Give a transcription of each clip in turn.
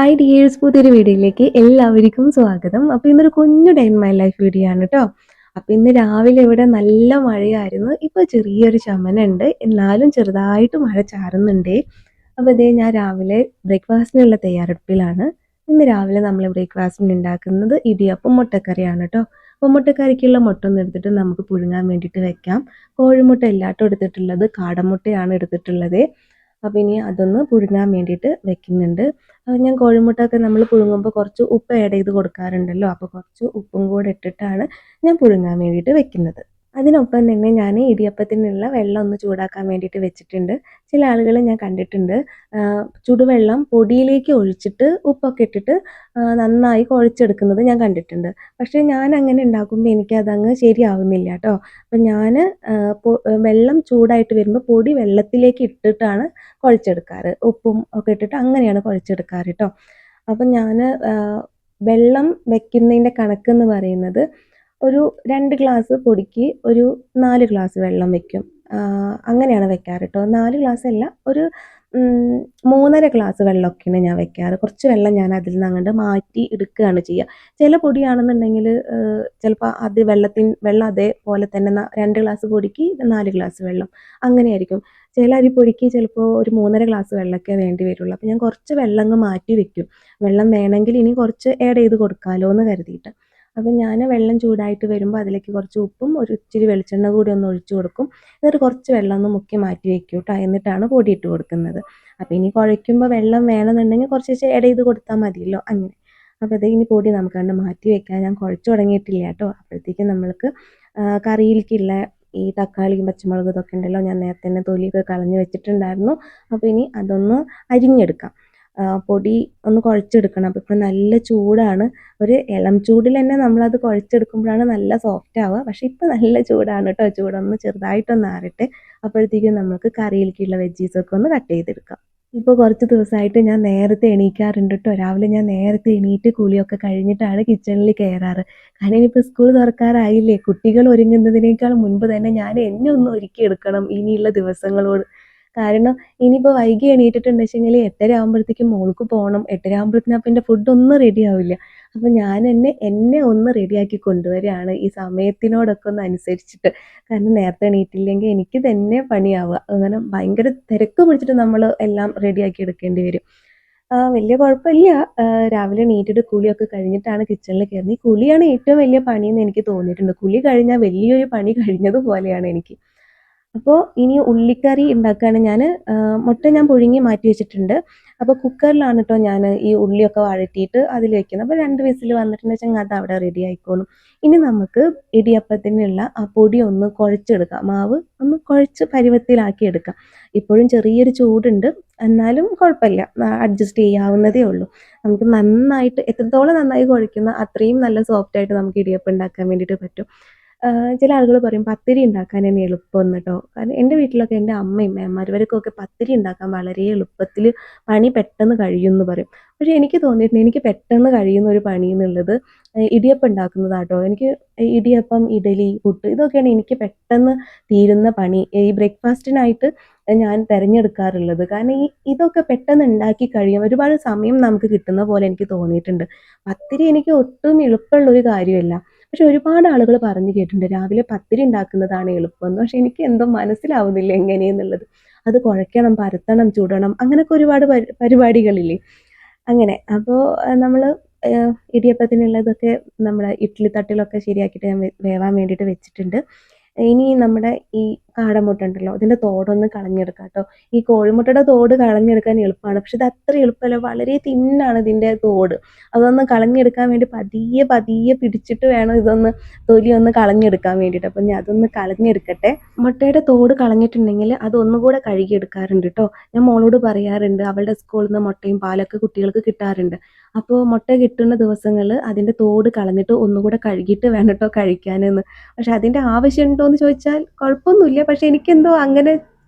Hi dears പുതിയൊരു വീഡിയോയിലേക്ക് എല്ലാവർക്കും സ്വാഗതം. അപ്പോൾ ഇന്നൊരു കുഞ്ഞു day in my life video ആണ് കേട്ടോ. അപ്പോൾ ഇന്ന് രാവിലെ ഇവിടെ നല്ല മഴയായിരുന്നു. ഇപ്പോൾ ചെറിയൊരു ശമനമുണ്ട്. എന്നാലും ചെറുതായിട്ട് മഴ ചാറുന്നുണ്ടേ. അപ്പോൾ ഇതേ ഞാൻ രാവിലെ ബ്രേക്ക്ഫാസ്റ്റിനുള്ള തയ്യാറെടുപ്പിലാണ്. ഇന്ന് രാവിലെ നമ്മൾ ബ്രേക്ക്ഫാസ്റ്റിന് ഉണ്ടാക്കുന്നത് ഇടിയപ്പം മുട്ടക്കറിയാണ് കേട്ടോ. അപ്പോൾ മുട്ടക്കറിക്കുള്ള മുട്ട ഒന്ന് എടുത്തിട്ട് നമുക്ക് പുഴുങ്ങാൻ വേണ്ടിയിട്ട് വെക്കാം. കോഴിമുട്ട എല്ലാട്ടും എടുത്തിട്ടുള്ളത്, കാടമുട്ടയാണ് എടുത്തിട്ടുള്ളത്. അപ്പോൾ ഇനി അതൊന്ന് പുഴുങ്ങാൻ വേണ്ടിയിട്ട് വെക്കുന്നുണ്ട്. ഞാൻ കോഴിമുട്ടയൊക്കെ നമ്മൾ പുഴുങ്ങുമ്പോൾ കുറച്ച് ഉപ്പ് ആഡ് ചെയ്ത് കൊടുക്കാറുണ്ടല്ലോ. അപ്പോൾ കുറച്ച് ഉപ്പും കൂടെ ഇട്ടിട്ടാണ് ഞാൻ പുഴുങ്ങാൻ വേണ്ടിയിട്ട് വെക്കുന്നത്. അതിനൊപ്പം തന്നെ ഞാൻ ഇടിയപ്പത്തിനുള്ള വെള്ളം ഒന്ന് ചൂടാക്കാൻ വേണ്ടിയിട്ട് വെച്ചിട്ടുണ്ട്. ചില ആളുകൾ ഞാൻ കണ്ടിട്ടുണ്ട് ചുടുവെള്ളം പൊടിയിലേക്ക് ഒഴിച്ചിട്ട് ഉപ്പൊക്കെ ഇട്ടിട്ട് നന്നായി കുഴച്ചെടുക്കുന്നത് ഞാൻ കണ്ടിട്ടുണ്ട്. പക്ഷേ ഞാൻ അങ്ങനെ ഉണ്ടാക്കുമ്പോൾ എനിക്കതങ്ങ് ശരിയാവുന്നില്ല കേട്ടോ. അപ്പം ഞാൻ വെള്ളം ചൂടായിട്ട് വരുമ്പോൾ പൊടി വെള്ളത്തിലേക്ക് ഇട്ടിട്ടാണ് കുഴച്ചെടുക്കാറ്. ഉപ്പും ഒക്കെ ഇട്ടിട്ട് അങ്ങനെയാണ് കുഴച്ചെടുക്കാറ് കേട്ടോ. അപ്പം ഞാൻ വെള്ളം വെക്കുന്നതിൻ്റെ കണക്കെന്ന് പറയുന്നത് ഒരു 2 ഗ്ലാസ് പൊടിക്ക് ഒരു 4 ഗ്ലാസ് വെള്ളം വെക്കും. അങ്ങനെയാണ് വെക്കാറ് കേട്ടോ. 4 ഗ്ലാസ് അല്ല, ഒരു 3.5 ഗ്ലാസ് വെള്ളമൊക്കെയാണ് ഞാൻ വെക്കാറ്. കുറച്ച് വെള്ളം ഞാൻ അതിൽ നിന്ന് അങ്ങോട്ട് മാറ്റി എടുക്കുകയാണ് ചെയ്യുക. ചില പൊടിയാണെന്നുണ്ടെങ്കിൽ ചിലപ്പോൾ അത് വെള്ളം അതേപോലെ തന്നെ 2 ഗ്ലാസ് പൊടിക്ക് 4 ഗ്ലാസ് വെള്ളം അങ്ങനെയായിരിക്കും. ചില അരിപ്പൊടിക്ക് ചിലപ്പോൾ ഒരു 3.5 ഗ്ലാസ് വെള്ളമൊക്കെ വേണ്ടി വരുള്ളൂ. അപ്പോൾ ഞാൻ കുറച്ച് വെള്ളം അങ്ങ് മാറ്റി വെക്കും. വെള്ളം വേണമെങ്കിൽ ഇനി കുറച്ച് ആഡ് ചെയ്ത് കൊടുക്കാമല്ലോ എന്ന് കരുതിയിട്ട്. അപ്പം ഞാൻ വെള്ളം ചൂടായിട്ട് വരുമ്പോൾ അതിലേക്ക് കുറച്ച് ഉപ്പും ഒരു ഇച്ചിരി വെളിച്ചെണ്ണ കൂടി ഒന്ന് ഒഴിച്ചു കൊടുക്കും. എന്നിട്ട് കുറച്ച് വെള്ളം ഒന്ന് മുക്കി മാറ്റി വെക്കും കേട്ടോ. എന്നിട്ടാണ് പൊടി ഇട്ട് കൊടുക്കുന്നത്. അപ്പോൾ ഇനി കുഴയ്ക്കുമ്പോൾ വെള്ളം വേണമെന്നുണ്ടെങ്കിൽ കുറച്ച് ആഡ് ചെയ്ത് കൊടുത്താൽ മതിയല്ലോ അങ്ങനെ. അപ്പോൾ ഇത് ഇനി പൊടി നമുക്ക് കണ്ട് മാറ്റി വെക്കാം. ഞാൻ കുഴച്ച് തുടങ്ങിയിട്ടില്ല കേട്ടോ. അപ്പോഴത്തേക്കും നമ്മൾക്ക് കറിയിലേക്കുള്ള ഈ തക്കാളിയും പച്ചമുളകും ഇതൊക്കെ ഉണ്ടല്ലോ, ഞാൻ നേരത്തെ തന്നെ തൊലിയൊക്കെ കളഞ്ഞ് വെച്ചിട്ടുണ്ടായിരുന്നു. അപ്പോൾ ഇനി അതൊന്ന് അരിഞ്ഞെടുക്കാം. പൊടി ഒന്ന് കുഴച്ചെടുക്കണം. അപ്പോൾ ഇപ്പം നല്ല ചൂടാണ്. ഒരു ഇളം ചൂടിൽ തന്നെ നമ്മളത് കുഴച്ചെടുക്കുമ്പോഴാണ് നല്ല സോഫ്റ്റ് ആവുക. പക്ഷേ ഇപ്പം നല്ല ചൂടാണ് കേട്ടോ. ചൂടൊന്ന് ചെറുതായിട്ടൊന്ന് ആറട്ടെ. അപ്പോഴത്തേക്കും നമുക്ക് കറിയിലേക്കുള്ള വെജീസൊക്കെ ഒന്ന് കട്ട് ചെയ്തെടുക്കാം. ഇപ്പോൾ കുറച്ച് ദിവസമായിട്ട് ഞാൻ നേരത്തെ എണീക്കാറുണ്ട് കേട്ടോ. രാവിലെ ഞാൻ നേരത്തെ എണീറ്റ് കുളിയൊക്കെ കഴിഞ്ഞിട്ടാണ് കിച്ചണിൽ കയറാറ്. കാരണം ഇനിയിപ്പോൾ സ്കൂൾ തുറക്കാറായില്ലേ. കുട്ടികൾ ഒരുങ്ങുന്നതിനേക്കാൾ മുൻപ് തന്നെ ഞാൻ എന്നെ ഒന്ന് ഒരുക്കിയെടുക്കണം ഇനിയുള്ള ദിവസങ്ങളോട്. കാരണം ഇനിയിപ്പോൾ വൈകി എണീറ്റിട്ടുണ്ടെച്ചെങ്കിൽ 8:30 ആകുമ്പോഴത്തേക്കും മോൾക്ക് പോകണം. 8:30 ആകുമ്പോഴത്തേനും അപ്പം എൻ്റെ ഫുഡൊന്നും റെഡി ആവില്ല. അപ്പോൾ ഞാൻ എന്നെ ഒന്ന് റെഡിയാക്കി കൊണ്ടുവരികയാണ് ഈ സമയത്തിനോടൊക്കെ ഒന്ന് അനുസരിച്ചിട്ട്. കാരണം നേരത്തെ എണീറ്റില്ലെങ്കിൽ എനിക്ക് തന്നെ പണിയാവുക. അങ്ങനെ ഭയങ്കര തിരക്ക് പിടിച്ചിട്ട് നമ്മൾ എല്ലാം റെഡിയാക്കി എടുക്കേണ്ടി വരും. വലിയ കുഴപ്പമില്ല. രാവിലെ എണീറ്റിട്ട് കുളിയൊക്കെ കഴിഞ്ഞിട്ടാണ് കിച്ചണിൽ കയറുന്നത്. ഈ കുളിയാണ് ഏറ്റവും വലിയ പണിയെന്ന് എനിക്ക് തോന്നിയിട്ടുണ്ട്. കുളി കഴിഞ്ഞാൽ വലിയൊരു പണി കഴിഞ്ഞതുപോലെയാണ് എനിക്ക്. അപ്പോൾ ഇനി ഉള്ളിക്കറി ഉണ്ടാക്കുകയാണ് ഞാൻ. മുട്ട ഞാൻ പുഴുങ്ങി മാറ്റി വെച്ചിട്ടുണ്ട്. അപ്പോൾ കുക്കറിലാണ് കേട്ടോ ഞാൻ ഈ ഉള്ളിയൊക്കെ വഴറ്റിയിട്ട് അതിൽ വെക്കുന്നത്. അപ്പോൾ 2 വിസിൽ വന്നിട്ടുണ്ടെങ്കിൽ അത് അവിടെ റെഡി ആയിക്കോളും. ഇനി നമുക്ക് ഇടിയപ്പത്തിനുള്ള ആ പൊടി ഒന്ന് കുഴച്ചെടുക്കാം. മാവ് ഒന്ന് കുഴച്ച് പരുവത്തിലാക്കി എടുക്കാം. ഇപ്പോഴും ചെറിയൊരു ചൂടുണ്ട്, എന്നാലും കുഴപ്പമില്ല, അഡ്ജസ്റ്റ് ചെയ്യാവുന്നതേ ഉള്ളൂ. നമുക്ക് നന്നായിട്ട് എത്രത്തോളം നന്നായി കുഴയ്ക്കുന്നോ അത്രയും നല്ല സോഫ്റ്റായിട്ട് നമുക്ക് ഇടിയപ്പം ഉണ്ടാക്കാൻ വേണ്ടിയിട്ട് പറ്റും. ചില ആളുകൾ പറയും പത്തിരി ഉണ്ടാക്കാനാണ് എളുപ്പമെന്ന് കേട്ടോ. കാരണം എൻ്റെ വീട്ടിലൊക്കെ എൻ്റെ അമ്മയും മരുമക്കൾക്കൊക്കെ പത്തിരി ഉണ്ടാക്കാൻ വളരെ എളുപ്പത്തിൽ പണി പെട്ടെന്ന് കഴിയും എന്ന് പറയും. പക്ഷേ എനിക്ക് തോന്നിയിട്ടുണ്ട് എനിക്ക് പെട്ടെന്ന് കഴിയുന്ന ഒരു പണി എന്നുള്ളത് ഇടിയപ്പം ഉണ്ടാക്കുന്നതാട്ടോ. എനിക്ക് ഇടിയപ്പം, ഇഡലി, പുട്ട് ഇതൊക്കെയാണ് എനിക്ക് പെട്ടെന്ന് തീരുന്ന പണി. ഈ ബ്രേക്ക്ഫാസ്റ്റിനായിട്ട് ഞാൻ തിരഞ്ഞെടുക്കാറുള്ളത്. കാരണം ഇതൊക്കെ പെട്ടെന്ന് ഉണ്ടാക്കി കഴിയും. ഒരുപാട് സമയം നമുക്ക് കിട്ടുന്ന പോലെ എനിക്ക് തോന്നിയിട്ടുണ്ട്. പത്തിരി എനിക്ക് ഒട്ടും എളുപ്പമുള്ളൊരു കാര്യമല്ല. പക്ഷെ ഒരുപാട് ആളുകൾ പറഞ്ഞു കേട്ടിട്ടുണ്ട് രാവിലെ പത്തിരി ഉണ്ടാക്കുന്നതാണ് എളുപ്പമെന്ന്. പക്ഷെ എനിക്ക് എന്തോ മനസ്സിലാവുന്നില്ല എങ്ങനെയെന്നുള്ളത്. അത് കുഴയ്ക്കണം, പരത്തണം, ചുടണം, അങ്ങനെയൊക്കെ ഒരുപാട് പരിപാടികളില്ലേ. അങ്ങനെ അപ്പോൾ നമ്മൾ ഇടിയപ്പത്തിനുള്ളതൊക്കെ നമ്മുടെ ഇഡ്ഡലി തട്ടിലൊക്കെ ശരിയാക്കിയിട്ട് ഞാൻ വേവാൻ വേണ്ടിയിട്ട് വെച്ചിട്ടുണ്ട്. ഇനി നമ്മുടെ ഈ കാടമുട്ട ഉണ്ടല്ലോ, ഇതിൻ്റെ തോടൊന്ന് കളഞ്ഞെടുക്കാം കേട്ടോ. ഈ കോഴിമുട്ടയുടെ തോട് കളഞ്ഞെടുക്കാൻ എളുപ്പമാണ്. പക്ഷെ ഇത് അത്ര എളുപ്പമല്ല. വളരെ തിന്നാണ് ഇതിൻ്റെ തോട്. അതൊന്ന് കളഞ്ഞെടുക്കാൻ വേണ്ടി പതിയെ പതിയെ പിടിച്ചിട്ട് വേണം ഇതൊന്ന് തൊലി ഒന്ന് കളഞ്ഞെടുക്കാൻ വേണ്ടിയിട്ട്. അപ്പം ഞാൻ അതൊന്ന് കളഞ്ഞെടുക്കട്ടെ. മുട്ടയുടെ തോട് കളഞ്ഞിട്ടുണ്ടെങ്കിൽ അതൊന്നുകൂടെ കഴുകിയെടുക്കാറുണ്ട് കേട്ടോ. ഞാൻ മോളോട് പറയാറുണ്ട്, അവളുടെ സ്കൂളിൽ നിന്ന് മുട്ടയും പാലൊക്കെ കുട്ടികൾക്ക് കിട്ടാറുണ്ട്. അപ്പോൾ മുട്ട കിട്ടുന്ന ദിവസങ്ങളിൽ അതിൻ്റെ തോട് കളഞ്ഞിട്ട് ഒന്നുകൂടെ കഴുകിയിട്ട് വേണം കേട്ടോ കഴിക്കാനെന്ന്. പക്ഷെ അതിൻ്റെ ആവശ്യമുണ്ടോ എന്ന് ചോദിച്ചാൽ കുഴപ്പമൊന്നുമില്ല. പക്ഷെ എനിക്കെന്തോ അങ്ങനെ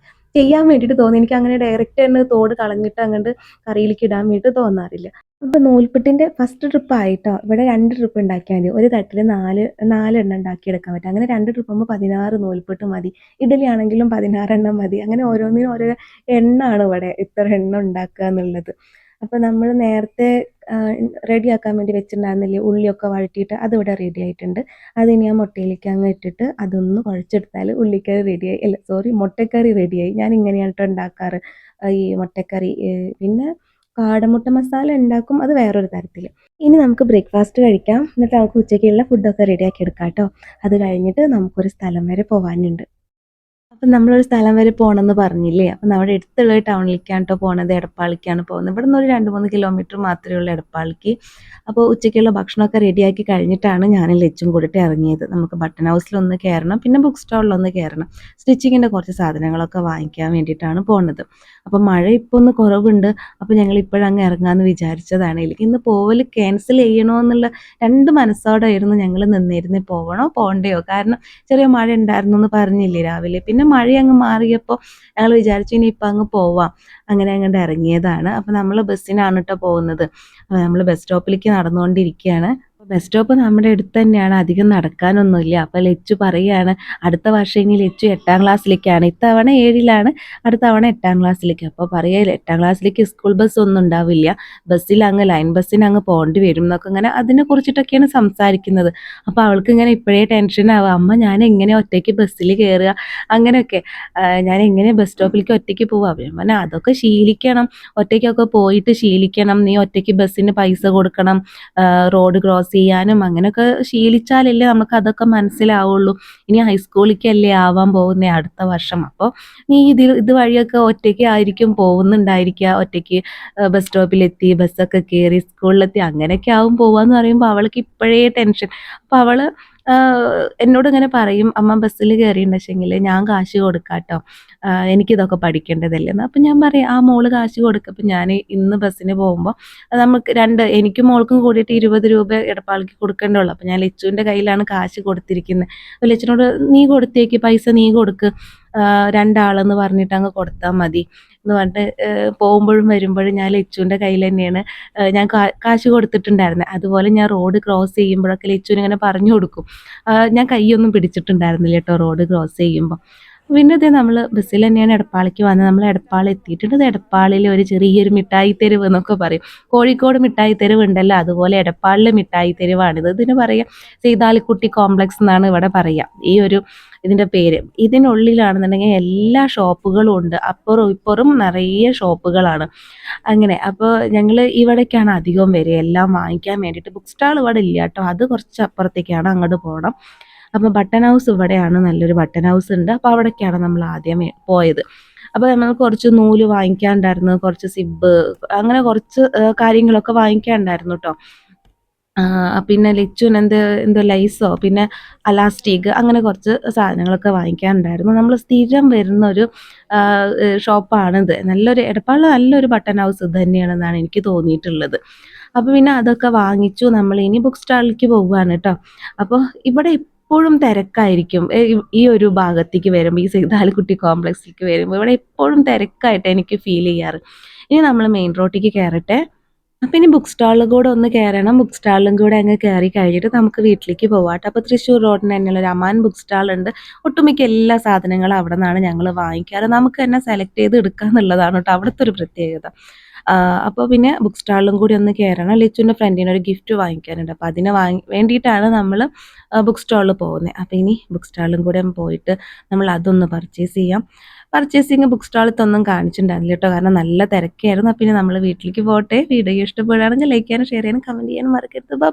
ചെയ്യാൻ വേണ്ടിയിട്ട് തോന്നി. എനിക്ക് അങ്ങനെ ഡയറക്റ്റ് തന്നെ തോട് കളഞ്ഞിട്ട് അങ്ങോട്ട് കറിയിലേക്ക് ഇടാൻ വേണ്ടിയിട്ട് തോന്നാറില്ല. അപ്പോൾ നൂൽപുട്ടിൻ്റെ ഫസ്റ്റ് ട്രിപ്പ് ആയിട്ടോ. ഇവിടെ 2 ട്രിപ്പ് ഉണ്ടാക്കിയാൽ മതി. ഒരു തട്ടിൽ 4 എണ്ണം ഉണ്ടാക്കിയെടുക്കാൻ പറ്റും. അങ്ങനെ 2 ട്രിപ്പ് ആകുമ്പോൾ 16 നൂൽപുട്ട് മതി. ഇഡലി ആണെങ്കിലും 16 എണ്ണം മതി. അങ്ങനെ ഓരോന്നിനും ഓരോ എണ്ണമാണ് ഇവിടെ ഇത്ര എണ്ണം ഉണ്ടാക്കുക എന്നുള്ളത്. അപ്പോൾ നമ്മൾ നേരത്തെ റെഡിയാക്കാൻ വേണ്ടി വെച്ചിട്ടുണ്ടായിരുന്നില്ലേ ഉള്ളിയൊക്കെ വഴറ്റിയിട്ട് അതിവിടെ റെഡി ആയിട്ടുണ്ട്. അതിനി ആ മുട്ടയിലേക്ക് അങ്ങ് ഇട്ടിട്ട് അതൊന്ന് കുഴച്ചെടുത്താൽ ഉള്ളിക്കറി റെഡിയായി, അല്ല സോറി, മുട്ടക്കറി റെഡിയായി. ഞാൻ ഇങ്ങനെയാണ് ട്ടോ ഉണ്ടാക്കാറ് ഈ മുട്ടക്കറി. പിന്നെ കാടമുട്ട മസാല ഉണ്ടാക്കും, അത് വേറൊരു തരത്തിൽ. ഇനി നമുക്ക് ബ്രേക്ക്ഫാസ്റ്റ് കഴിക്കാം, എന്നിട്ട് നമുക്ക് ഉച്ചയ്ക്കുള്ള ഫുഡൊക്കെ റെഡിയാക്കി എടുക്കാം കേട്ടോ. അത് കഴിഞ്ഞിട്ട് നമുക്കൊരു സ്ഥലം വരെ പോകാനുണ്ട്. അപ്പം നമ്മളൊരു സ്ഥലം വരെ പോകണമെന്ന് പറഞ്ഞില്ലേ, അപ്പം നമ്മുടെ അടുത്തുള്ള ടൗണിലേക്കാണ് കേട്ടോ പോണത്. എടപ്പാളിക്കാണ് പോകുന്നത്. ഇവിടെ നിന്ന് ഒരു 2-3 കിലോമീറ്റർ മാത്രമേ ഉള്ളൂ എടപ്പാളിക്ക്. അപ്പോൾ ഉച്ചയ്ക്കുള്ള ഭക്ഷണമൊക്കെ റെഡിയാക്കി കഴിഞ്ഞിട്ടാണ് ഞാനും ലച്ചും കൂടിയിട്ട് ഇറങ്ങിയത്. നമുക്ക് ബട്ടൺ ഹൗസിലൊന്ന് കയറണം, പിന്നെ ബുക്ക് സ്റ്റാളിലൊന്ന് കയറണം. സ്റ്റിച്ചിങ്ങിൻ്റെ കുറച്ച് സാധനങ്ങളൊക്കെ വാങ്ങിക്കാൻ വേണ്ടിയിട്ടാണ് പോകുന്നത്. അപ്പോൾ മഴ ഇപ്പോൾ ഒന്ന് കുറവുണ്ട്. അപ്പോൾ ഞങ്ങൾ ഇപ്പോഴങ്ങ് ഇറങ്ങാമെന്ന് വിചാരിച്ചതാണ്. ഇല്ലെങ്കിൽ ഇന്ന് പോവൽ ക്യാൻസൽ ചെയ്യണോ എന്നുള്ള രണ്ട് മനസ്സോടെയായിരുന്നു ഞങ്ങൾ നിന്നിരുന്നത്. പോകണോ പോകണ്ടയോ, കാരണം ചെറിയ മഴ ഉണ്ടായിരുന്നു എന്ന് പറഞ്ഞില്ലേ രാവിലെ. പിന്നെ മഴ അങ്ങ് മാറിയപ്പോൾ ഞങ്ങൾ വിചാരിച്ചു ഇനിയിപ്പോൾ അങ്ങ് പോവാം. അങ്ങനെ അങ്ങോട്ട് ഇറങ്ങിയതാണ്. അപ്പോൾ നമ്മൾ ബസ്സിനാണ് കേട്ടോ പോകുന്നത്. അപ്പോൾ നമ്മൾ ബസ് സ്റ്റോപ്പിലേക്ക് നടന്നുകൊണ്ടിരിക്കുകയാണ്. ബസ് സ്റ്റോപ്പ് നമ്മുടെ അടുത്ത് തന്നെയാണ്, അധികം നടക്കാനൊന്നുമില്ല. അപ്പോൾ ലച്ചു പറയുകയാണ് അടുത്ത വർഷം ഇനി ലച്ചു 8ാം ക്ലാസ്സിലേക്കാണ്. ഇത്തവണ 7ലാണ്, അടുത്ത തവണ 8ാം ക്ലാസ്സിലേക്ക്. അപ്പോൾ പറയുക 8ാം ക്ലാസ്സിലേക്ക് സ്കൂൾ ബസ് ഒന്നും ഉണ്ടാവില്ല, ബസ്സിൽ അങ്ങ് ലൈൻ ബസ്സിന് അങ്ങ് പോകേണ്ടി വരും എന്നൊക്കെ ഇങ്ങനെ അതിനെ കുറിച്ചിട്ടൊക്കെയാണ് സംസാരിക്കുന്നത്. അപ്പോൾ അവൾക്ക് ഇങ്ങനെ ഇപ്പോഴേ ടെൻഷനാവുക, അമ്മ ഞാൻ എങ്ങനെ ഒറ്റയ്ക്ക് ബസ്സിൽ കയറുക, അങ്ങനെയൊക്കെ ഞാൻ എങ്ങനെ ബസ് സ്റ്റോപ്പിലേക്ക് ഒറ്റയ്ക്ക് പോവുക. പിന്നെ അതൊക്കെ ശീലിക്കണം, ഒറ്റയ്ക്കൊക്കെ പോയിട്ട് ശീലിക്കണം. നീ ഒറ്റയ്ക്ക് ബസ്സിന് പൈസ കൊടുക്കണം, റോഡ് ക്രോസ് ചെയ്യാനും അങ്ങനെയൊക്കെ ശീലിച്ചാലല്ലേ നമുക്ക് അതൊക്കെ മനസ്സിലാവുള്ളൂ. ഇനി ഹൈസ്കൂളിലേക്കല്ലേ ആവാൻ പോകുന്നത് അടുത്ത വർഷം. അപ്പോൾ നീ ഇത് വഴിയൊക്കെ ഒറ്റയ്ക്ക് ആയിരിക്കും പോകുന്നുണ്ടായിരിക്കുക, ഒറ്റയ്ക്ക് ബസ് സ്റ്റോപ്പിലെത്തി ബസ്സൊക്കെ കയറി സ്കൂളിലെത്തി അങ്ങനെയൊക്കെ ആവും പോവാന്ന് പറയുമ്പോൾ അവൾക്ക് ഇപ്പോഴേ ടെൻഷൻ. അപ്പോൾ അവൾ എന്നോട് ഇങ്ങനെ പറയും, അമ്മ ബസ്സിൽ കയറിയിട്ടുണ്ടെങ്കിൽ ഞാൻ കാശ് കൊടുക്കാം കേട്ടോ, എനിക്കിതൊക്കെ പഠിക്കേണ്ടതല്ലേ എന്ന്. അപ്പം ഞാൻ പറയും ആ മോള് കാശ് കൊടുക്കും. അപ്പം ഞാൻ ഇന്ന് ബസ്സിന് പോകുമ്പോൾ നമുക്ക് എനിക്കും മോൾക്കും കൂടിയിട്ട് 20 രൂപ എടപ്പാളിക്ക് കൊടുക്കേണ്ടുള്ളൂ. അപ്പം ഞാൻ ലച്ചുവിൻ്റെ കയ്യിലാണ് കാശ് കൊടുത്തിരിക്കുന്നത്. അപ്പോൾ ലച്ചുവിനോട് നീ കൊടുത്തേക്ക്, പൈസ നീ കൊടുക്ക്, 2 ആളെന്ന് പറഞ്ഞിട്ട് അങ്ങ് കൊടുത്താൽ മതി എന്ന് പറഞ്ഞിട്ട് പോകുമ്പോഴും വരുമ്പോഴും ഞാൻ ലച്ചുവിൻ്റെ കയ്യിൽ തന്നെയാണ് ഞാൻ കാശ് കൊടുത്തിട്ടുണ്ടായിരുന്നത്. അതുപോലെ ഞാൻ റോഡ് ക്രോസ് ചെയ്യുമ്പോഴൊക്കെ ലച്ചുവിന് ഇങ്ങനെ പറഞ്ഞു കൊടുക്കും. ഞാൻ കൈയൊന്നും പിടിച്ചിട്ടുണ്ടായിരുന്നില്ല കേട്ടോ റോഡ് ക്രോസ് ചെയ്യുമ്പോൾ. പിന്നെ ഇതേ നമ്മൾ ബസ്സിൽ തന്നെയാണ് എടപ്പാളിക്ക് വന്നത്. നമ്മൾ എടപ്പാൾ എത്തിയിട്ടുണ്ട്. ഇത് എടപ്പാളിൽ ഒരു ചെറിയൊരു മിഠായി തെരുവ് എന്നൊക്കെ പറയും. കോഴിക്കോട് മിഠായി തെരുവ് ഉണ്ടല്ലോ, അതുപോലെ എടപ്പാളിലെ മിഠായി തെരുവാണിത്. ഇതിന് പറയുക സീതാലിക്കുട്ടി കോംപ്ലക്സ് എന്നാണ് ഇവിടെ പറയുക ഈ ഒരു ഇതിൻ്റെ പേര്. ഇതിനുള്ളിലാണെന്നുണ്ടെങ്കിൽ എല്ലാ ഷോപ്പുകളും ഉണ്ട്, അപ്പുറവും ഇപ്പുറവും നിറയെ ഷോപ്പുകളാണ്. അങ്ങനെ അപ്പോൾ ഞങ്ങൾ ഇവിടേക്കാണ് അധികം വരിക എല്ലാം വാങ്ങിക്കാൻ വേണ്ടിയിട്ട്. ബുക്ക് സ്റ്റാൾ ഇവിടെ ഇല്ല കേട്ടോ, അത് കുറച്ച് അപ്പുറത്തേക്കാണ്, അങ്ങോട്ട് പോകണം. അപ്പോൾ ബട്ടൺ ഹൗസ് ഇവിടെയാണ്, നല്ലൊരു ബട്ടൺ ഹൗസ് ഉണ്ട്. അപ്പോൾ അവിടേക്കാണ് നമ്മൾ ആദ്യമേ പോയത്. അപ്പോൾ നമ്മൾ കുറച്ച് നൂല് വാങ്ങിക്കാനുണ്ടായിരുന്നു, കുറച്ച് സിബ്, അങ്ങനെ കുറച്ച് കാര്യങ്ങളൊക്കെ വാങ്ങിക്കാനുണ്ടായിരുന്നു കേട്ടോ. പിന്നെ ലച്ചുവിന് എന്തോ ലൈസോ പിന്നെ അലാസ്റ്റിക് അങ്ങനെ കുറച്ച് സാധനങ്ങളൊക്കെ വാങ്ങിക്കാനുണ്ടായിരുന്നു. നമ്മൾ സ്ഥിരം വരുന്നൊരു ഷോപ്പാണിത്. എടപ്പാളിൽ നല്ലൊരു ബട്ടൺ ഹൗസ് ഇത് തന്നെയാണെന്നാണ് എനിക്ക് തോന്നിയിട്ടുള്ളത്. അപ്പോൾ പിന്നെ അതൊക്കെ വാങ്ങിച്ചു. നമ്മൾ ഇനി ബുക്ക് സ്റ്റാളിലേക്ക് പോവുകയാണ് കേട്ടോ. അപ്പോൾ ഇവിടെ എപ്പോഴും തിരക്കായിരിക്കും. ഈ ഒരു ഭാഗത്തേക്ക് വരുമ്പോൾ, ഈ സീതാലിക്കുട്ടി കോംപ്ലക്സിലേക്ക് വരുമ്പോൾ ഇവിടെ എപ്പോഴും തിരക്കായിട്ട് എനിക്ക് ഫീൽ ചെയ്യാറ്. ഇനി നമ്മൾ മെയിൻ റോഡിലേക്ക് കയറട്ടെ. അപ്പം ഇനി ബുക്ക് സ്റ്റാളിൽ കൂടെ ഒന്ന് കയറണം. ബുക്ക് സ്റ്റാളിലും കൂടെ അങ്ങ് കയറി കഴിഞ്ഞിട്ട് നമുക്ക് വീട്ടിലേക്ക് പോവാം. അപ്പോൾ തൃശ്ശൂർ റോഡിന് തന്നെയുള്ള ഒരു അമാൻ ബുക്ക് സ്റ്റാൾ ഉണ്ട്. ഒട്ടുമിക്ക എല്ലാ സാധനങ്ങളും അവിടെ നിന്നാണ് ഞങ്ങൾ വാങ്ങിക്കാറ്. നമുക്ക് തന്നെ സെലക്ട് ചെയ്ത് എടുക്കുക എന്നുള്ളതാണ് കേട്ടോ അവിടുത്തെ ഒരു പ്രത്യേകത. അപ്പോൾ പിന്നെ ബുക്ക് സ്റ്റാളിലും കൂടി ഒന്ന് കയറണം. ലിച്ചുവിൻ്റെ ഫ്രണ്ടിന് ഒരു ഗിഫ്റ്റ് വാങ്ങിക്കാനുണ്ട്. അപ്പോൾ അതിന് വേണ്ടിയിട്ടാണ് നമ്മൾ ബുക്ക് സ്റ്റാളിൽ പോകുന്നത്. അപ്പോൾ ഇനി ബുക്ക് സ്റ്റാളിലും കൂടെ പോയിട്ട് നമ്മൾ അതൊന്ന് പർച്ചേസ് ചെയ്യാം. പർച്ചേസിങ് ബുക്ക് സ്റ്റാളിലത്തൊന്നും കാണിച്ചിട്ടുണ്ടായിരുന്നില്ല കേട്ടോ, കാരണം നല്ല തിരക്കായിരുന്നു. പിന്നെ നമ്മൾ വീട്ടിലേക്ക് പോട്ടെ. വീഡിയോ ഇഷ്ടപ്പെടുകയാണെങ്കിൽ ലൈക്ക് ചെയ്യാനും ഷെയർ ചെയ്യാനും കമൻറ്റ് ചെയ്യാനും മറക്കരുത്. ബൈ.